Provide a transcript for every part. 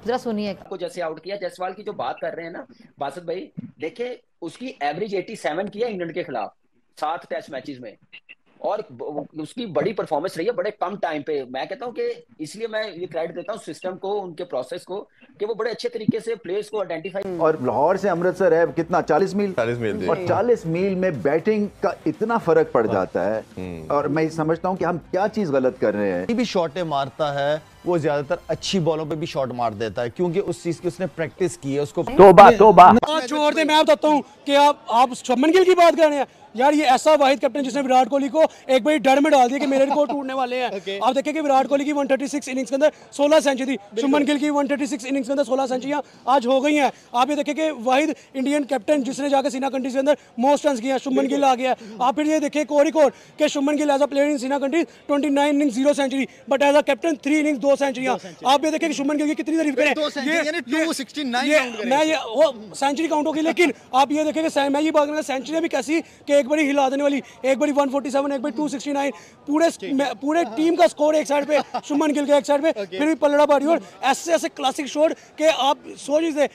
जरा सुनिए। को जैसे आउट किया जायसवाल की जो बात कर रहे हैं ना बासत भाई, देखिए उसकी एवरेज 87 की है इंग्लैंड के खिलाफ 7 टेस्ट मैचेस में, और उसकी बड़ी परफॉर्मेंस रही है बड़े कम टाइम पे। मैं कहता हूं कि इसलिए मैं ये क्रेडिट देता हूं सिस्टम को, उनके प्रोसेस को, कि वो बड़े अच्छे तरीके से प्लेयर्स को आइडेंटिफाई। और लाहौर से अमृतसर है कितना, 40 मील, 40 मील, और 40 मील में बैटिंग का इतना फर्क पड़ जाता है। और मैं समझता हूं कि हम क्या चीज गलत कर रहे हैं। भी शॉटें मारता है वो ज्यादातर अच्छी बॉलों पे भी शॉट मार देता है, क्योंकि उस चीज की उसने प्रैक्टिस की है। उसको तोबा तोबा छोड़ दे, मैं बताता हूँ कि आप शुभमन गिल की बात कर रहे हैं यार। ये ऐसा वाहिद कैप्टन जिसने विराट कोहली को एक बार डर में डाल दिया कि मेरे रिकॉर्ड टूटने वाले हैं। आप देखें कि विराट कोहली की 136 इनिंग्स के अंदर 16 सेंचुरी, शुभमन गिल की 136 इनिंग्स के अंदर 16 सेंचुरियां आज हो गई हैं। आप ये देखें कि वाहिद इंडियन कैप्टन जिसने जाकर सीना कंट्रीज के अंदर मोस्ट रन किए हैं, शुभमन गिल आ गया है। आप फिर ये देखें एक और रिकॉर्ड कि Shubman Gill as a player in SENA countries 29 innings 0 century, but as a captain 3 innings 2 सेंचुरियां। आप ये देखें कि शुभमन गिल की कितनी तारीफ करें, वो सेंचुरी काउंट होगी। लेकिन आप ये देखें कि मैं ये बात करूंगा सेंचुरी भी कैसी कि एक बड़ी हिला देने वाली, एक बड़ी 147, एक बड़ी 269, पूरे टीम का स्कोर एक साइड पे, शुभमन गिल के एक साइड पे, फिर भी पलड़ा बारी। और ऐसे ऐसे क्लासिक शॉट के आप सोच लीजिए,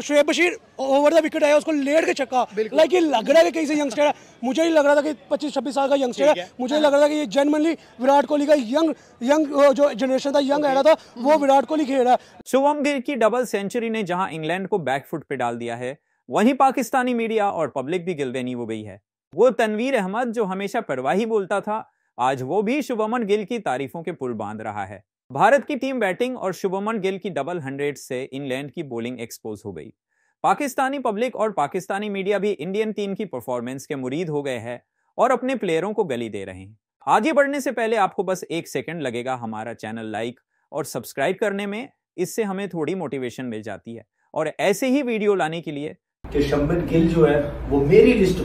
Shoaib Bashir over the wicket आया, उसको लेट के छक्का, लाइक ये लग रहा है कि कहीं से यंगस्टर है। मुझे नहीं लग रहा था कि 25-26 साल का यंगस्टर है, मुझे लग रहा था कि ये जेन्युइनली विराट कोहली का यंग जो जनरेशन था, यंग एरा था, वो विराट कोहली खेल रहा है। शुभम गिल की डबल सेंचुरी ने जहां इंग्लैंड को बैकफुट पे डाल दिया है, वहीं पाकिस्तानी मीडिया और पब्लिक भी गिलवेनी हो गई है। वो तनवीर अहमद जो हमेशा परवाही बोलता था, आज वो भी शुभमन गिल की तारीफों के पुल बांध रहा है। भारत की टीम बैटिंग और शुभमन गिल की डबल 100 से इंग्लैंड की बॉलिंग एक्सपोज हो गई। पाकिस्तानी पब्लिक और पाकिस्तानी मीडिया भी इंडियन टीम की परफॉर्मेंस के मुरीद हो गए हैं और अपने प्लेयरों को गाली दे रहे हैं। आगे बढ़ने से पहले आपको बस 1 सेकंड लगेगा हमारा चैनल लाइक और सब्सक्राइब करने में, इससे हमें थोड़ी मोटिवेशन मिल जाती है। और ऐसे ही वीडियो लाने के लिए कि शुभमन गिल जो है वो मेरी लिस्ट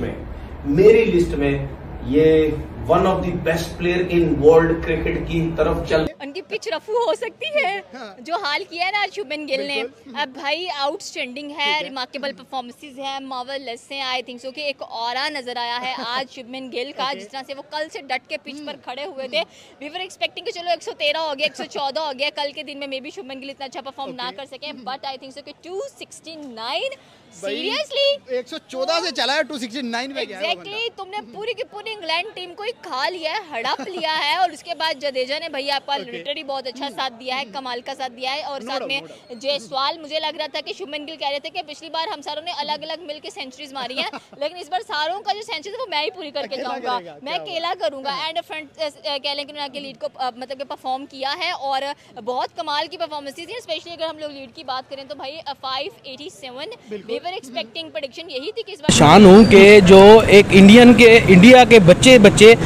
में ये one of the best player in world cricket की तरफ चल। उनकी पिच रफू हो सकती है, जो हाल किया है ना शुभमन गिल ने, अब भाई आउटस्टैंडिंग है, रिमार्केबल परफॉर्मेंसेस हैं, मार्वेलस हैं। आई थिंक सो कि एक ऑरा नजर आया है आज शुभमन गिल का, जिस तरह से वो कल से डट के पिच पर खड़े हुए थे। वी वर एक्सपेक्टिंग कि चलो 113 हो गया, 114 हो गया, कल के दिन में मे बी शुभमन गिल इतना अच्छा परफॉर्म ना कर सके, बट आई थिंक सो कि 269 सीरियसली 114 से चला है 269 पे गया। एग्जैक्टली, तुमने पूरी की पूरी इंग्लैंड टीम को खा लिया है, हड़प लिया है। और उसके बाद जडेजा ने भैया आपका लिटरली बहुत अच्छा साथ दिया है, कमाल का साथ दिया है। और साथ में जायसवाल, मुझे लग रहा था कि शुभमन गिल कह रहे थे कि पिछली बार हम सारों ने अलग अलग मिलकर सेंचुरीज मारी हैं, लेकिन इस बार सारों का जो सेंचुरी है वो मैं ही पूरी करके जाऊंगा, मैं अकेला करूंगा। एंड फ्रंट कह लें कि उन्होंने आगे लीड को मतलब कि परफॉर्म किया है और बहुत कमाल की परफॉर्मेंस थी। स्पेशली अगर हम लोग लीड की बात करें तो भाई 587, वी वर एक्सपेक्टिंग, प्रेडिक्शन यही थी कि इस बार शान हूं कि जो एक इंडिया के बच्चे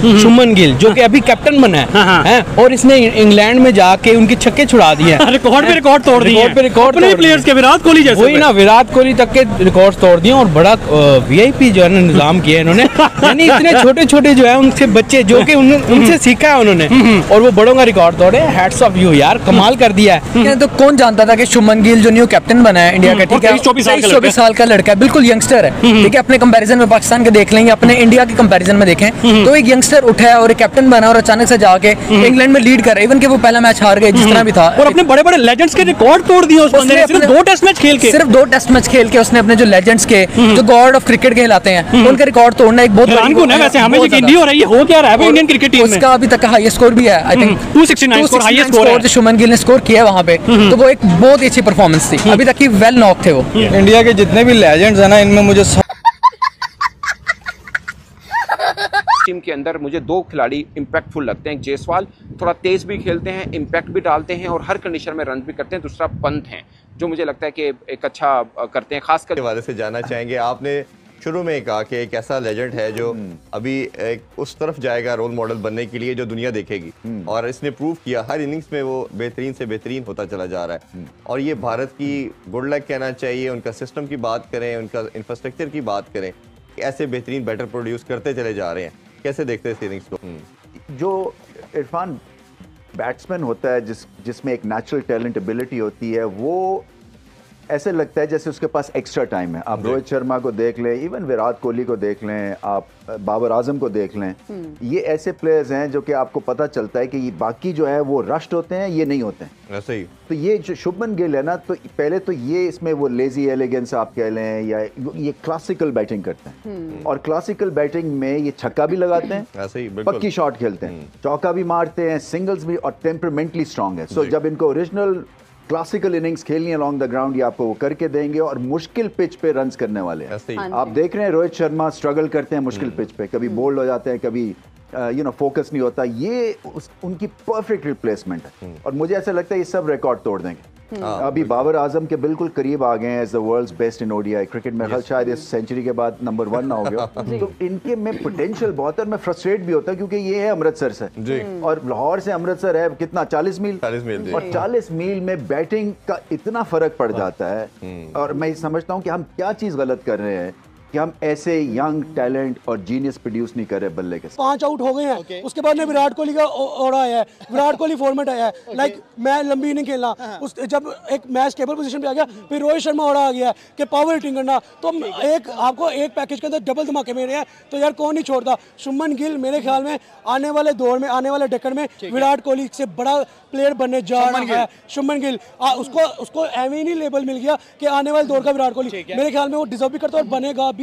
शुभमन गिल जो कि अभी कैप्टन बना है और इसने इंग्लैंड में जाके उनके छक्के छुड़ा दिए हैं, रिकॉर्ड पे रिकॉर्ड तोड़ दिए, अपने प्लेयर्स के विराट कोहली जैसे, वही ना विराट कोहली तक के रिकॉर्ड तोड़ दिए। और बड़ा वीआईपी जो है ना निजाम किया है इन्होंने, यानी इतने छोटे छोटे जो है उनसे बच्चे जो कि उनसे सीखा है उन्होंने, और वो बड़ों का रिकॉर्ड तोड़े। हैट्स ऑफ यू यार, कमाल कर दिया है। तो कौन जानता था कि शुभमन गिल जो न्यू कैप्टन बना है इंडिया का, ठीक है, 24 साल का लड़का है, बिल्कुल यंगस्टर है, ठीक है। अपने कंपैरिजन में पाकिस्तान के देख लेंगे, अपने इंडिया के कंपैरिजन में देखें तो एक यंगस्टर उठा है और एक कैप्टन बना और अचानक से जाके इंग्लैंड में लीड कर रहे, इवन कि वो पहला मैच हार गए जिस तरह भी था, और अपने बड़े बड़े लेजेंड्स के रिकॉर्ड तोड़ दिए उस बंदे ने। सिर्फ 2 टेस्ट मैच खेल के उसने अपने जो लेजेंड्स के, जो गॉड ऑफ क्रिकेट कहलाते हैं, उनका रिकॉर्ड तोड़ना एक बहुत बड़ी बात है। वैसे हमें यकीन नहीं हो रहा है हो क्या रहा है इंडियन क्रिकेट टीम में। उसका अभी तक का हाईएस्ट स्कोर भी है, I think 269 score, highest score जो शुभमन गिल ने स्कोर किया वहां पे, तो वो एक बहुत ही अच्छी परफॉर्मेंस थी। अभी तक की वेल नॉक थे वो। इंडिया के जितने भी लेजेंड्स हैं ना, इनमें मुझे टीम के अंदर मुझे 2 खिलाड़ी इम्पैक्टफुल लगते हैं। जायसवाल थोड़ा तेज भी खेलते हैं, इम्पैक्ट भी डालते हैं और हर कंडीशन में रन भी करते हैं। दूसरा पंत हैं जो मुझे लगता है कि एक अच्छा करते हैं। खासकर के बारे से जानना चाहेंगे, आपने शुरू में कहा कि एक ऐसा लेजेंड है जो अभी एक उस तरफ जाएगा रोल मॉडल बनने के लिए जो दुनिया देखेगी, और इसने प्रूव किया हर इनिंग्स में वो बेहतरीन से बेहतरीन होता चला जा रहा है। और ये भारत की गुड लक कहना चाहिए। उनका सिस्टम की बात करें, उनका इंफ्रास्ट्रक्चर की बात करें, ऐसे बेहतरीन बैटर प्रोड्यूस करते चले जा रहे हैं। कैसे देखते हैं इनिंग्स को? जो इरफान बैट्समैन होता है जिसमें एक नेचुरल टैलेंट एबिलिटी होती है, वो ऐसे लगता है जैसे उसके पास एक्स्ट्रा टाइम है। आप रोहित शर्मा को देख लें, इवन विराट कोहली को देख लें, आप बाबर आजम को देख लें, ये ऐसे प्लेयर्स हैं जो कि आपको पता चलता है कि ये बाकी जो है वो रश्ड होते हैं, ये नहीं होते हैं। ऐसे ही तो ये जो शुभमन गिल है ना, तो पहले तो ये इसमें वो लेजी एलिगेंस आप कह लें, या ये क्लासिकल बैटिंग करते हैं, और क्लासिकल बैटिंग में ये छक्का भी लगाते हैं, ऐसे ही पक्की शॉट खेलते हैं, चौका भी मारते हैं, सिंगल्स भी, और टेम्परामेंटली स्ट्रांग है। सो जब इनको ओरिजिनल क्लासिकल इनिंग्स खेलनी है अलॉन्ग द ग्राउंड, ये आपको वो करके देंगे, और मुश्किल पिच पे रन्स करने वाले हैं। आप देख रहे हैं रोहित शर्मा स्ट्रगल करते हैं मुश्किल पिच पे, कभी बोल्ड हो जाते हैं, कभी फोकस नहीं होता। ये उनकी परफेक्ट रिप्लेसमेंट है, और मुझे ऐसा लगता है ये सब रिकॉर्ड तोड़ देंगे। अभी बाबर आजम के बिल्कुल करीब आ गए हैं as the world's best in ODI cricket में। शायद इस सेंचुरी के बाद नंबर 1 ना हो गया। तो इनके में पोटेंशियल बहुत है, और मैं फ्रस्ट्रेट भी होता क्योंकि ये है अमृतसर से, और लाहौर से अमृतसर है कितना 40 मील, और 40 मील में बैटिंग का इतना फर्क पड़ जाता है। और मैं समझता हूँ कि हम क्या चीज गलत कर रहे हैं कि हम ऐसे यंग टैलेंट और जीनियस प्रोड्यूस नहीं कर रहे बल्ले के साथ। 5 आउट हो गए हैं, उसके बाद में विराट कोहली का ओड़ा आया है, विराट कोहली फॉर्मेट आया है, लाइक मैं लंबी इनिंग खेलना, उस जब एक मैच स्टेबल पोजीशन पे आ गया, फिर रोहित शर्मा ओड़ा आ गया है कि पावर हिटिंग करना, तो एक आपको एक पैकेज के अंदर डबल धमाके मिल रहे हैं, तो यार कौन नहीं छोड़ता। शुभमन गिल मेरे ख्याल में आने वाले दौर में, आने वाले डेकेड में विराट कोहली से बड़ा प्लेयर बनने जा रहा है। शुभमन गिल उसको एमी नहीं लेबल मिल गया कि आने वाले दौर का विराट कोहली, मेरे ख्याल में वो डिजर्व भी करता है और बनेगा भी।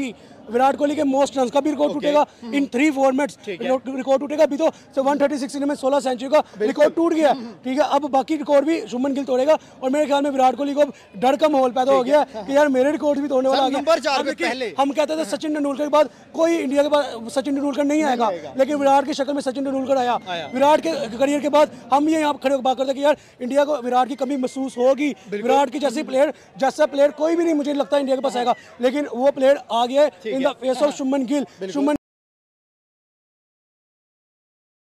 विराट कोहली के मोस्ट रन्स का भी रिकॉर्ड टूटेगा इन 3 फॉर्मेट्स, रिकॉर्ड टूटेगा। अभी तो 136 इनिंग में 16 सेंचुरी का रिकॉर्ड टूट गया, ठीक है। अब बाकी रिकॉर्ड भी शुभमन गिल तोड़ेगा, और मेरे ख्याल में विराट कोहली को डर का माहौल पैदा हो गया कि यार मेरे रिकॉर्ड भी तोड़ने वाला आ गया। हम कहते थे सचिन तेंदुलकर के बाद कोई इंडिया के बाद सचिन तेंदुलकर नहीं आएगा, लेकिन विराट की शक्ल में सचिन तेंदुलकर आया। विराट के करियर के बाद हम ये यहाँ खड़े होकर बात करते कि यार इंडिया को विराट की कमी महसूस होगी। विराट की जैसा प्लेयर कोई भी नहीं मुझे लगता इंडिया के पास आएगा, लेकिन वो प्लेयर आ गया है in the face of Shubman Gill.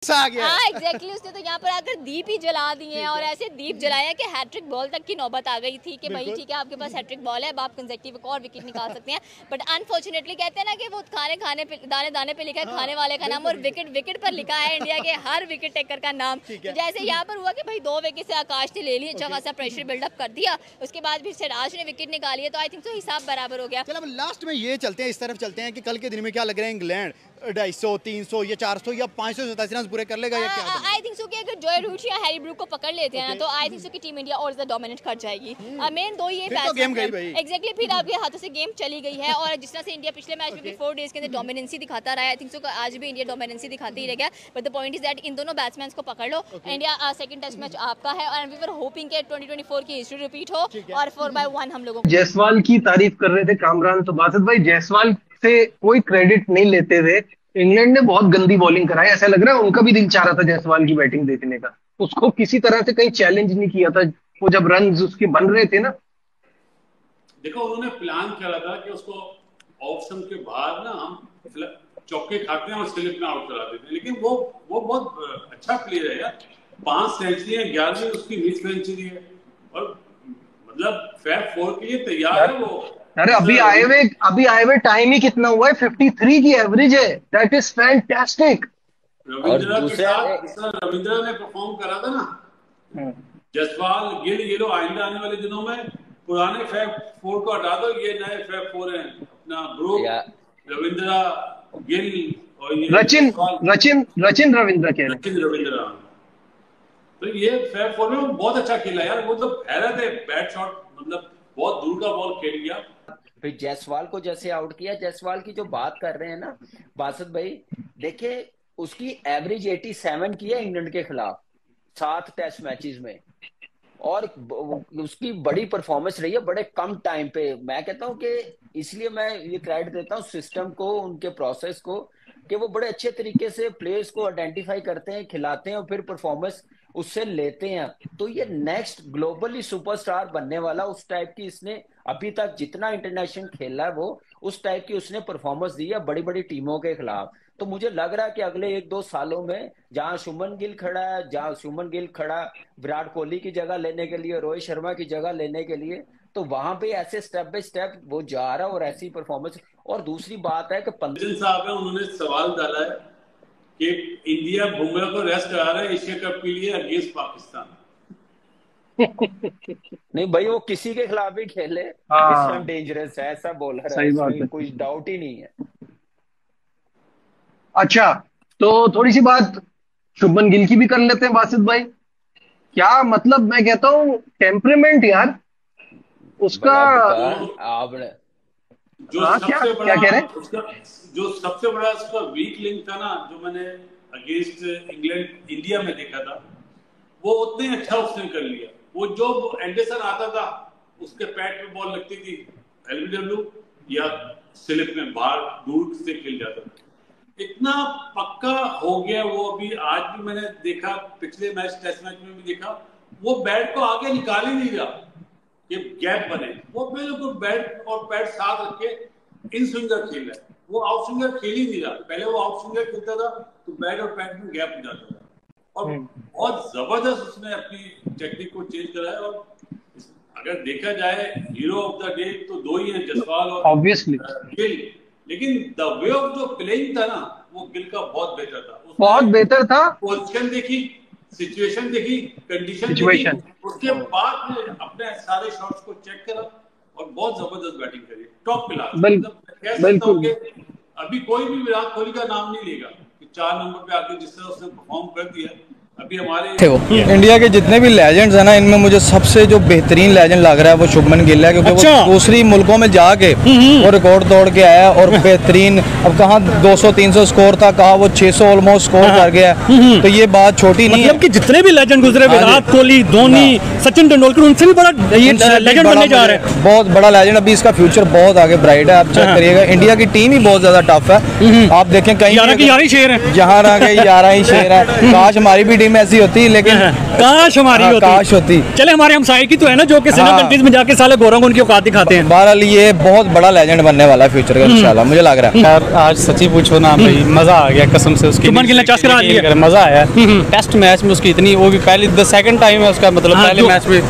हाँ एग्जैक्टली, उसने तो यहाँ पर आकर दीप ही जला दिए हैं, और ऐसे दीप जलाया कि हैट्रिक बॉल तक की नौबत आ गई थी कि भाई ठीक है आपके पास हैट्रिक बॉल है, अब आप कंसेक्टिव एक और विकेट निकाल सकते हैं। बट अनफॉर्चुनेटली कहते हैं ना कि वो खाने पे दाने दाने पे लिखा है खाने वाले का नाम, और विकेट पर लिखा है इंडिया के हर विकेट टेकर का नाम। तो जैसे यहाँ पर हुआ कि भाई 2 विकेट से आकाश ने ले ली, अच्छा खासा प्रेशर बिल्डअप कर दिया, उसके बाद फिर सिराज ने विकेट निकाली है, तो आई थिंक तो हिसाब बराबर हो गया। चलो लास्ट में ये चलते हैं, इस तरफ चलते हैं कि कल के दिन में क्या लग रहा है, इंग्लैंड 250, 300 या 400 या 587 रन पूरे कर लेगा या क्या? आई थिंक सो कि अगर जॉय रूट या हैरी ब्रूक को पकड़ लेते हैं ना, तो आई थिंक सो कि टीम इंडिया और ज्यादा डोमिनेट कर जाएगी। मेन 2 ये एग्जैक्टली फिर आपके हाथों से गेम चली गई है, और जिस तरह से इंडिया पिछले मैच में 4 डेज के अंदर डोमिनेंसी दिखाता रहा है, आई थिंक सो आज भी इंडिया डोमिनेंसी दिखाती ही रहेगा। But the point is that in दोनों बैट्समैन को पकड़ लो, इंडिया सेकंड टेस्ट मैच आपका है, और वी वर होपिंग कि 2024 की हिस्ट्री रिपीट हो, और 4/1 हम लोगों को। जायसवाल की तारीफ कर रहे थे कामरान, तो बासित भाई जायसवाल से कोई क्रेडिट नहीं लेते थे। इंग्लैंड ने बहुत गंदी बॉलिंग कराई, ऐसा लग रहा है उनका भी दिल चाह रहा था जायसवाल की बैटिंग देखने का, उसको किसी तरह से कहीं चैलेंज नहीं किया था वो जब रन उसके बन रहे थे ना। देखो उन्होंने प्लान करा था कि उसको ऑप्शन के बाद ना हम चौके खाते हैं और स्लिप में आउट करा देते हैं, लेकिन वो बहुत अच्छा प्लेयर है यार। 5 सेंचुरी है, 11वीं उसकी मिस सेंचुरी है, और मतलब फैब 4 के लिए तैयार है वो। अरे अभी आए हुए टाइम ही कितना हुआ है, 53 की एवरेज है, दैट इज फैंटास्टिक। रविंद्रा के साथ रविंद्रा ने परफॉर्म करा था ना, जायसवाल गिल, ये लोग आइंदा आने वाले दिनों में पुराने फैब 4 को हटा दो, ये नए फैब 4 हैं, अपना ब्रूक, रविंद्रा, गिल और ये रचिन रविंद्रा। तो ये फैब 4 में बहुत अच्छा खेला यार, वो तो हैरत है, बैट शॉट मतलब बहुत दूर का बॉल खेल गया। फिर जायसवाल को जैसे आउट किया, जायसवाल की जो बात कर रहे हैं ना बासित भाई, देखिए उसकी एवरेज 87 की है इंग्लैंड के खिलाफ 7 टेस्ट मैचेस में, और उसकी बड़ी परफॉर्मेंस रही है बड़े कम टाइम पे। मैं कहता हूं कि इसलिए मैं ये क्रेडिट देता हूं सिस्टम को, उनके प्रोसेस को, कि वो बड़े अच्छे तरीके से प्लेयर्स को आइडेंटिफाई करते हैं, खिलाते हैं और फिर परफॉर्मेंस उससे लेते हैं। तो ये नेक्स्ट ग्लोबली सुपरस्टार बनने वाला, उस टाइप की इसने अभी तक जितना इंटरनेशनल खेला है वो उस टाइप की उसने परफॉर्मेंस दी है बड़ी बड़ी टीमों के खिलाफ। तो मुझे लग रहा है कि अगले 1-2 सालों में जहां शुभमन गिल खड़ा विराट कोहली की जगह लेने के लिए, रोहित शर्मा की जगह लेने के लिए, तो वहां पे ऐसे स्टेप बाय स्टेप वो जा रहा है और ऐसी परफॉर्मेंस। और दूसरी बात है कि साहब है, उन्होंने सवाल डाला है कि इंडिया बुमराह को रेस्ट करा रहा है एशिया कप के लिए अगेंस्ट पाकिस्तान। नहीं भाई, वो किसी के खिलाफ भी खेले इस टाइम डेंजरस है, ऐसा बॉलर है, सही बात है, कोई डाउट ही नहीं है। अच्छा तो थोड़ी सी बात शुभमन गिल की भी कर लेते हैं बासित भाई। क्या मतलब, मैं कहता हूँ टेम्परेमेंट यार उसका। आपने जो सबसे बड़ा, क्या कह रहे हैं, जो सबसे बड़ा उसका वीक लिंक था ना, जो मैंने अगेंस्ट इंग्लैंड इंडिया में देखा था, वो उतने अच्छा उसने कर लिया। वो जो एंडरसन आता था उसके पैड पे बॉल लगती थी एलबीडब्ल्यू या स्लिप में बाहर दूर से खेल जाता था, इतना पक्का हो गया वो। अभी आज भी मैंने देखा, पिछले मैच टेस्ट मैच में भी देखा, वो बैट को आगे निकाल ही नहीं रहा, ये गैप बने, वो बिल्कुल बैट और पैड साथ रख के इन स्विंगर खेल रहा है, वो आउट स्विंगर खेल ही नहीं रहा। पहले वो आउट स्विंगर खेलता था तो बैट और पैड में गैप हो जाता था, और बहुत जबरदस्त उसने अपनी टेक्निक को चेंज करा है। और अगर देखा जाए हीरो ऑफ द डे तो दो ही हैं, जसवाल और ऑब्वियसली गिल, लेकिन द वे ऑफ जो प्लेइंग था ना, वो गिल का बहुत बेहतर था, बहुत बेहतर था। पोजीशन देखी, सिचुएशन देखी, कंडीशन देखी, उसके बाद अपने सारे शॉट्स को चेक करा और बहुत जबरदस्त बैटिंग करी, टॉप क्लास। बिल्कुल, अभी कोई भी विराट कोहली का नाम नहीं लेगा कि 4 नंबर पे आके जिस तरह उसने परफॉर्म कर दिया। अभी हमारे इंडिया के जितने भी लेजेंड्स हैं ना, इनमें मुझे सबसे जो बेहतरीन लेजेंड लग रहा है वो शुभमन गिल है, क्योंकि वो दूसरी मुल्कों में जाके वो रिकॉर्ड तोड़ के आया और बेहतरीन, अब कहाँ 200-300 स्कोर था, कहाँ वो 600 ऑलमोस्ट स्कोर कर गया। तो ये बात छोटी नहीं है, कि जितने भी लेजेंड गुजरे, विराट कोहली, धोनी, सचिन तेंदुलकर, उनसे भी बड़ा ये लेजेंड बनने जा रहे हैं, बहुत बड़ा लेजेंड। अभी इसका फ्यूचर बहुत आगे ब्राइट है, आप चेक करिएगा। इंडिया की टीम ही बहुत ज्यादा टफ है, आप देखें कहीं 11 शेर है, जहाँ रह गए 11 ही शेर है। काश हमारी भी टीम ऐसी होती, लेकिन काश हमारी होती, काश होती। चले हमारे हमसाये की तो है ना, जो कि सीना कंट्रीज में जाके साले गोरों को उनकी औकात दिखाते हैं। बहरहाल ये बहुत बड़ा लेजेंड बनने वाला है फ्यूचर का इंशाल्लाह, मुझे लग रहा है। यार आज सच्ची पूछो ना भाई, मजा आ गया कसम से, उसकी मजा आया। टेस्ट मैच में उसकी इतनी, वो भी पहली सेकंड टाइम है उसका, मतलब पहले मैच में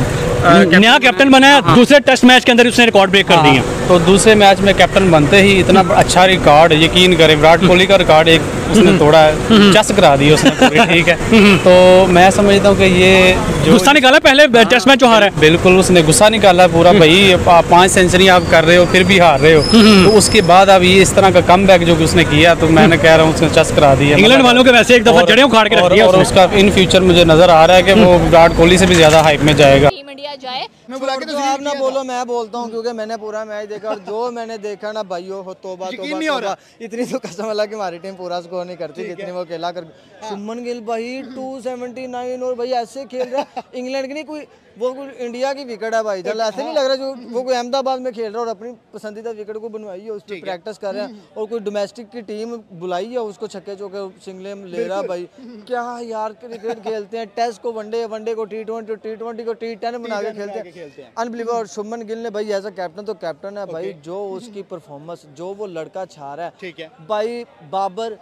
नया कैप्टन बना है, दूसरे टेस्ट मैच के अंदर उसने रिकॉर्ड ब्रेक कर दिया। तो दूसरे मैच में कैप्टन बनते ही इतना अच्छा रिकॉर्ड, यकीन करें विराट कोहली का रिकॉर्ड एक उसने तोड़ा है, चस करा दी उसने पूरी, ठीक है। तो मैं समझता हूँ कि ये जो गुस्सा निकाला पहले टेस्ट मैच जो हारा है, बिल्कुल उसने गुस्सा निकाला पूरा, भाई 5 सेंचुरी आप कर रहे हो फिर भी हार रहे हो, तो उसके बाद अब ये इस तरह का कमबैक जो उसने किया, तो मैंने कह रहा हूँ उसने चस करा दी है। इंग्लैंड वालों के वैसे एक दफा जड़ें उखाड़ के रख दिया, और उसका इन फ्यूचर मुझे नजर आ रहा है कि वो विराट कोहली से भी ज्यादा हाइप में जाएगा। जाए मैं बुला के तो आप ना बोलो, मैं बोलता हूँ, क्योंकि मैंने पूरा मैच देखा और जो मैंने देखा ना भाइयों, हो तौबा तौबा, इतनी तो कसम अल्लाह की हमारी टीम पूरा स्कोर नहीं करती जितनी वो अकेला कर। शुभमन गिल भाई 279 और भाई ऐसे खेल रहा है, इंग्लैंड की नहीं कोई, वो इंडिया की विकेट है भाई, चल ऐसे नहीं लग रहा जो वो कोई अहमदाबाद में खेल रहा है और अपनी पसंदीदा विकेट को बनवाई है, उस पर प्रैक्टिस कर रहे हैं, और कोई डोमेस्टिक की टीम बुलाई है उसको छक्के चौके सिंगले ले रहा भाई। क्या यार क्रिकेट खेलते हैं, टेस्ट को वनडे, वनडे को T20 को T10 बना के खेलते हैं, अनबिलीवेबल। और शुभमन गिल ने भाई एज अ कैप्टन तो कैप्टन है भाई, जो उसकी परफॉर्मेंस, जो वो लड़का छा रहा है, ठीक है भाई। बाबर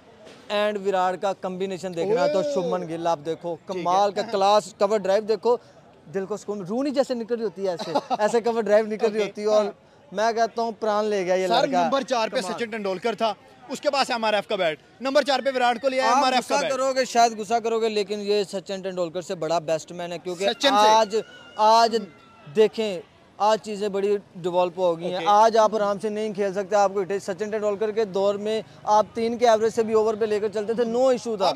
एंड विराट का कॉम्बिनेशन देखना है तो शुभमन गिल आप देखो, कमाल का क्लास, कवर ड्राइव देखो, दिल को सुकून, रूनी जैसे निकल रही होती है, ऐसे कवर ड्राइव निकल रही होती है, और मैं कहता हूँ प्राण ले गया ये लड़का। नंबर 4 पे सचिन तेंदुलकर था, उसके पास एमआरएफ का बैट, नंबर 4 पे विराट कोहली है, एमआरएफ का बैट। करोगे शायद गुस्सा करोगे, लेकिन ये सचिन तेंदुलकर से बड़ा बैट्समैन है, क्योंकि आज देखें, आज चीज़ें बड़ी डिवॉल्व हो गई हैं। आज आप आराम से नहीं खेल सकते, आपको सचिन तेंदुलकर के दौर में आप 3 के एवरेज से भी ओवर पे लेकर चलते थे, नो इशू था।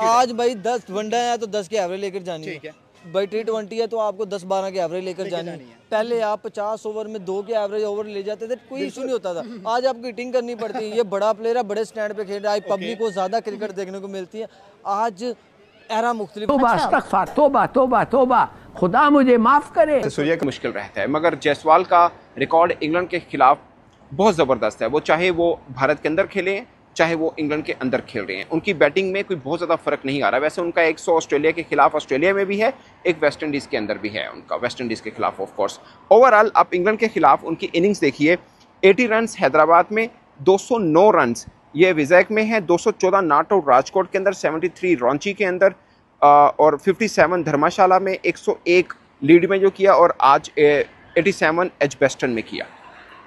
आज भाई 10 वनडे है तो 10 के एवरेज लेकर जानी है भाई, T20 है तो आपको 10-12 के एवरेज लेकर जानी है। पहले आप 50 ओवर में 2 के एवरेज ओवर ले जाते थे, कोई इशू नहीं होता था। आज आपको हिटिंग करनी पड़ती है, ये बड़ा प्लेयर है, बड़े स्टैंड पे खेल रहा है, पब्लिक को ज़्यादा क्रिकेट देखने को मिलती है। आज एरा मुख्तलिफ, तोबा खुदा मुझे माफ़ करे। सूर्या का मुश्किल रहता है, मगर जायसवाल का रिकॉर्ड इंग्लैंड के खिलाफ बहुत ज़बरदस्त है। वो चाहे वो भारत के अंदर खेलें, चाहे वो इंग्लैंड के अंदर खेल रहे हैं, उनकी बैटिंग में कोई बहुत ज़्यादा फ़र्क नहीं आ रहा। वैसे उनका 100 ऑस्ट्रेलिया के खिलाफ ऑस्ट्रेलिया में भी है, एक वेस्ट इंडीज़ के अंदर भी है उनका, वेस्ट इंडीज़ के खिलाफ ऑफ कोर्स। ओवरऑल आप इंग्लैंड के खिलाफ उनकी इनिंग्स देखिए, 80 रन हैदराबाद में, 209 रन ये विजयक में है, 214 नॉट आउट राजकोट के अंदर, 73 रांची के अंदर, और 57 धर्मशाला में, 101 लीड में जो किया, और आज 87 एजबेस्टन में किया।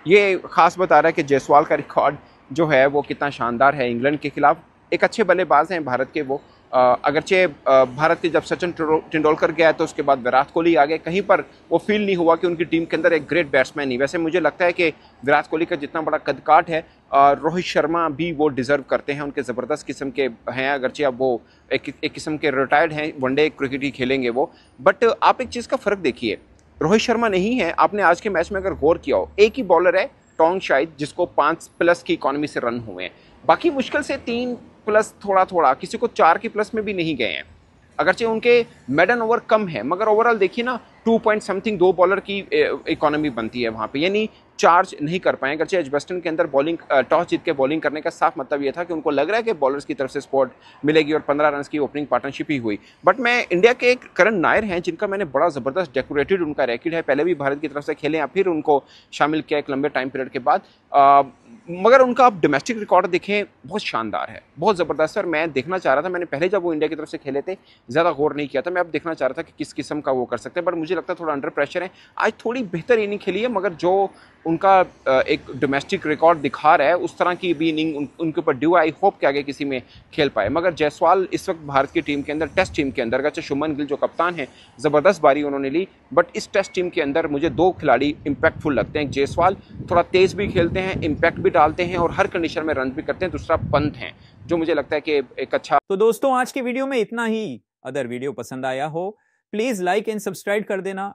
ये ख़ास बता रहा है कि जायसवाल का रिकॉर्ड जो है वो कितना शानदार है इंग्लैंड के खिलाफ। एक अच्छे बल्लेबाज हैं भारत के वो, अगरचे भारत के जब सचिन तेंदुलकर गया तो उसके बाद विराट कोहली आ गए, कहीं पर वो फील नहीं हुआ कि उनकी टीम के अंदर एक ग्रेट बैट्समैन नहीं। वैसे मुझे लगता है कि विराट कोहली का जितना बड़ा कदकाठ है, रोहित शर्मा भी वो डिज़र्व करते हैं, उनके ज़बरदस्त किस्म के हैं। अगरचे अब वो एक किस्म के रिटायर्ड हैं, वनडे क्रिकेट ही खेलेंगे वो, बट आप एक चीज़ का फ़र्क देखिए, रोहित शर्मा नहीं है। आपने आज के मैच में अगर गौर किया हो, एक ही बॉलर है टोंग शाहिद जिसको 5+ की इकॉनमी से रन हुए हैं, बाकी मुश्किल से 3+ थोड़ा किसी को 4 के प्लस में भी नहीं गए हैं। अगरचे उनके मेडन ओवर कम है, मगर ओवरऑल देखिए ना 2 पॉइंट समथिंग 2 बॉलर की इकोनॉमी बनती है वहाँ पे, यानी चार्ज नहीं कर पाए। अगरचे एजबेस्टन के अंदर बॉलिंग टॉस जीत के बॉलिंग करने का साफ मतलब ये था कि उनको लग रहा है कि बॉलर्स की तरफ से सपोर्ट मिलेगी और 15 रन की ओपनिंग पार्टनरशिप ही हुई। बट मैं इंडिया के एक करण नायर हैं जिनका मैंने बड़ा ज़बरदस्त डेकोरेटेड उनका रैकेट है, पहले भी भारत की तरफ से खेले हैं, फिर उनको शामिल किया एक लंबे टाइम पीरियड के बाद, मगर उनका आप डोमेस्टिक रिकॉर्ड देखें बहुत शानदार है, बहुत ज़बरदस्त है। और मैं देखना चाह रहा था, मैंने पहले जब वो इंडिया की तरफ से खेले थे ज़्यादा गौर नहीं किया था, मैं अब देखना चाह रहा था कि किस किस्म का वो कर सकते हैं, बट मुझे लगता है थोड़ा अंडर प्रेशर है। आज थोड़ी बेहतर इनिंग खेली है, मगर जो उनका एक डोमेस्टिक रिकॉर्ड दिखा रहा है उस तरह की भी इनिंग उनके ऊपर ड्यू। आई होप कि आगे किसी में खेल पाए। मगर जायसवाल इस वक्त भारत की टीम के अंदर, टेस्ट टीम के अंदर, अगरचे शुभमन गिल जो कप्तान है ज़बरदस्त बारी उन्होंने ली, बट इस टेस्ट टीम के अंदर मुझे 2 खिलाड़ी इम्पैक्टफुल लगते हैं। जायसवाल थोड़ा तेज़ भी खेलते हैं, इम्पैक्ट भी डालते हैं और हर कंडीशन में रन भी करते हैं। दूसरा पंत हैं जो मुझे लगता है कि एक अच्छा। तो दोस्तों आज के वीडियो में इतना ही। अगर वीडियो पसंद आया हो प्लीज लाइक एंड सब्सक्राइब कर देना।